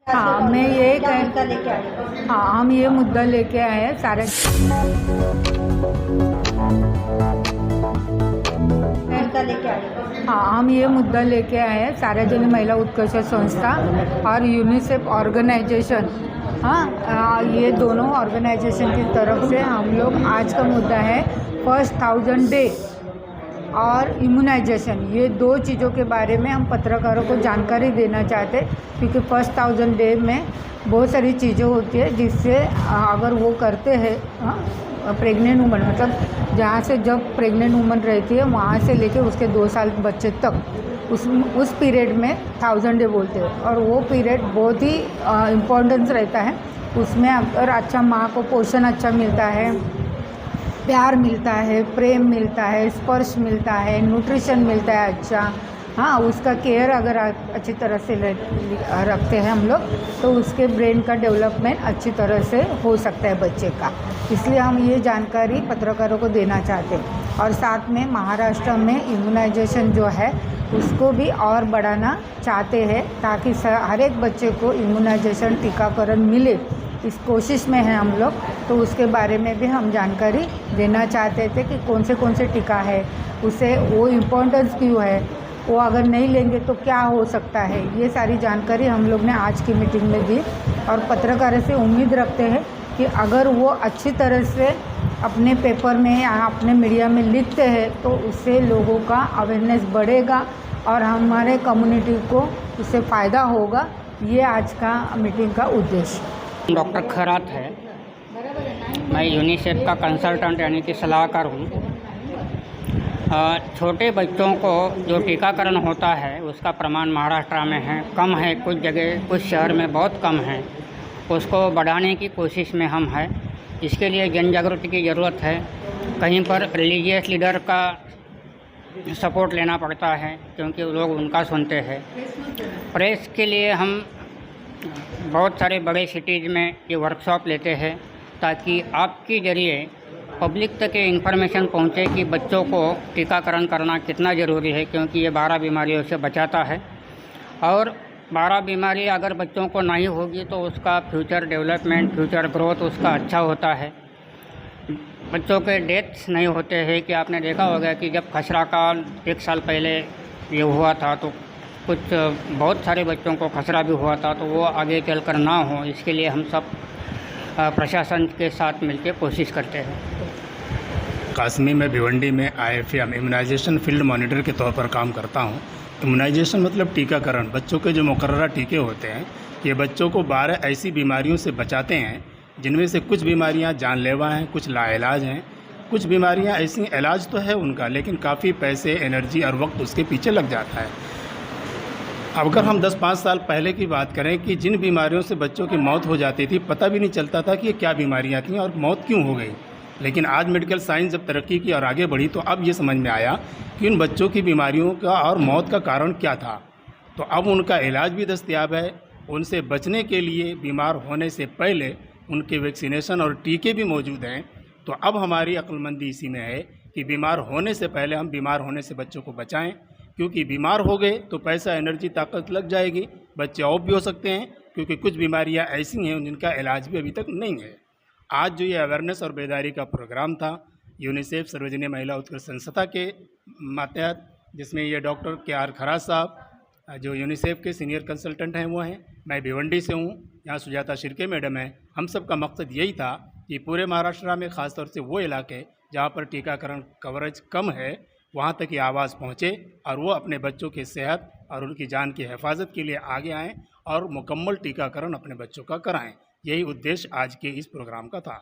हाँ, मैं ये क्या मुद्दा लेके आए? हाँ, हम ये मुद्दा लेके आए हैं सारे मुद्दा लेके आए? हाँ, हम ये मुद्दा लेके आए हैं सार्वजनिक महिला उत्कर्ष संस्था और यूनिसेफ ऑर्गेनाइजेशन। हाँ, ये दोनों ऑर्गेनाइजेशन की तरफ से हम लोग आज का मुद्दा है फर्स्ट 1000 डे और इम्यूनाइजेशन। ये दो चीज़ों के बारे में हम पत्रकारों को जानकारी देना चाहते हैं, क्योंकि फर्स्ट 1000 डे में बहुत सारी चीज़ें होती है जिससे अगर वो करते हैं प्रेग्नेंट वुमन, मतलब जहाँ से जब प्रेग्नेंट वुमन रहती है वहाँ से लेके उसके 2 साल बच्चे तक उस पीरियड में 1000 डे बोलते हैं। और वो पीरियड बहुत ही इम्पोर्टेंस रहता है। उसमें अगर अच्छा माँ को पोषण अच्छा मिलता है, प्यार मिलता है, प्रेम मिलता है, स्पर्श मिलता है, न्यूट्रिशन मिलता है अच्छा, हाँ, उसका केयर अगर अच्छी तरह से रखते हैं हम लोग तो उसके ब्रेन का डेवलपमेंट अच्छी तरह से हो सकता है बच्चे का। इसलिए हम ये जानकारी पत्रकारों को देना चाहते हैं। और साथ में महाराष्ट्र में इम्यूनाइजेशन जो है उसको भी और बढ़ाना चाहते हैं, ताकि हर एक बच्चे को इम्यूनाइजेशन टीकाकरण मिले, इस कोशिश में है हम लोग। तो उसके बारे में भी हम जानकारी देना चाहते थे कि कौन से टीका है, उसे वो इम्पोर्टेंस क्यों है, वो अगर नहीं लेंगे तो क्या हो सकता है। ये सारी जानकारी हम लोग ने आज की मीटिंग में दी और पत्रकारों से उम्मीद रखते हैं कि अगर वो अच्छी तरह से अपने पेपर में या अपने मीडिया में लिखते हैं तो उससे लोगों का अवेयरनेस बढ़ेगा और हमारे कम्युनिटी को उससे फ़ायदा होगा। ये आज का मीटिंग का उद्देश्य। डॉक्टर खरात है, मैं यूनिसेफ का कंसल्टेंट यानी कि सलाहकार हूँ। छोटे बच्चों को जो टीकाकरण होता है उसका प्रमाण महाराष्ट्र में है, कम है, कुछ जगह कुछ शहर में बहुत कम है। उसको बढ़ाने की कोशिश में हम हैं। इसके लिए जन जागृति की ज़रूरत है। कहीं पर रिलीजियस लीडर का सपोर्ट लेना पड़ता है क्योंकि लोग उनका सुनते हैं। प्रेस के लिए हम बहुत सारे बड़े सिटीज़ में ये वर्कशॉप लेते हैं ताकि आपके ज़रिए पब्लिक तक ये इन्फॉर्मेशन पहुँचे कि बच्चों को टीकाकरण करना कितना ज़रूरी है, क्योंकि ये 12 बीमारियों से बचाता है। और 12 बीमारी अगर बच्चों को नहीं होगी तो उसका फ्यूचर डेवलपमेंट, फ्यूचर ग्रोथ उसका अच्छा होता है। बच्चों के डेथ्स नहीं होते हैं कि आपने देखा होगा कि जब खसरा का 1 साल पहले ये हुआ था तो कुछ बहुत सारे बच्चों को खसरा भी हुआ था, तो वो आगे चलकर ना हो, इसके लिए हम सब प्रशासन के साथ मिलकर कोशिश करते हैं। काश्मीर में भिवंडी में IFM इम्यूनाइजेशन फील्ड मॉनिटर के तौर पर काम करता हूँ। इम्यूनाइजेशन मतलब टीकाकरण। बच्चों के जो मुकर्ररा टीके होते हैं ये बच्चों को 12 ऐसी बीमारियों से बचाते हैं जिनमें से कुछ बीमारियाँ जानलेवा हैं, कुछ लाइलाज हैं, कुछ बीमारियाँ ऐसी इलाज तो है उनका लेकिन काफ़ी पैसे, एनर्जी और वक्त उसके पीछे लग जाता है। अगर हम 10-5 साल पहले की बात करें कि जिन बीमारियों से बच्चों की मौत हो जाती थी पता भी नहीं चलता था कि ये क्या बीमारियाँ थीं और मौत क्यों हो गई। लेकिन आज मेडिकल साइंस जब तरक्की की और आगे बढ़ी तो अब ये समझ में आया कि उन बच्चों की बीमारियों का और मौत का कारण क्या था। तो अब उनका इलाज भी दस्तयाब है। उनसे बचने के लिए बीमार होने से पहले उनके वैक्सीनेशन और टीके भी मौजूद हैं। तो अब हमारी अक्लमंदी इसी में है कि बीमार होने से पहले हम बीमार होने से बच्चों को बचाएं, क्योंकि बीमार हो गए तो पैसा, एनर्जी, ताकत लग जाएगी, बच्चे ऑफ भी हो सकते हैं, क्योंकि कुछ बीमारियां ऐसी हैं जिनका इलाज भी अभी तक नहीं है। आज जो ये अवेयरनेस और बेदारी का प्रोग्राम था यूनिसेफ सार्वजनिक महिला उत्कर्ष संस्था के मातहत, जिसमें ये डॉक्टर KR खरात साहब जो यूनिसेफ के सीनियर कंसल्टेंट हैं वो हैं, मैं भिवंडी से हूँ, यहाँ सुजाता शिर्के मैडम है। हम सब का मकसद यही था कि पूरे महाराष्ट्र में ख़ासतौर से वो इलाके जहाँ पर टीकाकरण कवरेज कम है वहाँ तक ये आवाज़ पहुँचे और वो अपने बच्चों की सेहत और उनकी जान की हिफाजत के लिए आगे आएँ और मुकम्मल टीकाकरण अपने बच्चों का कराएं। यही उद्देश्य आज के इस प्रोग्राम का था।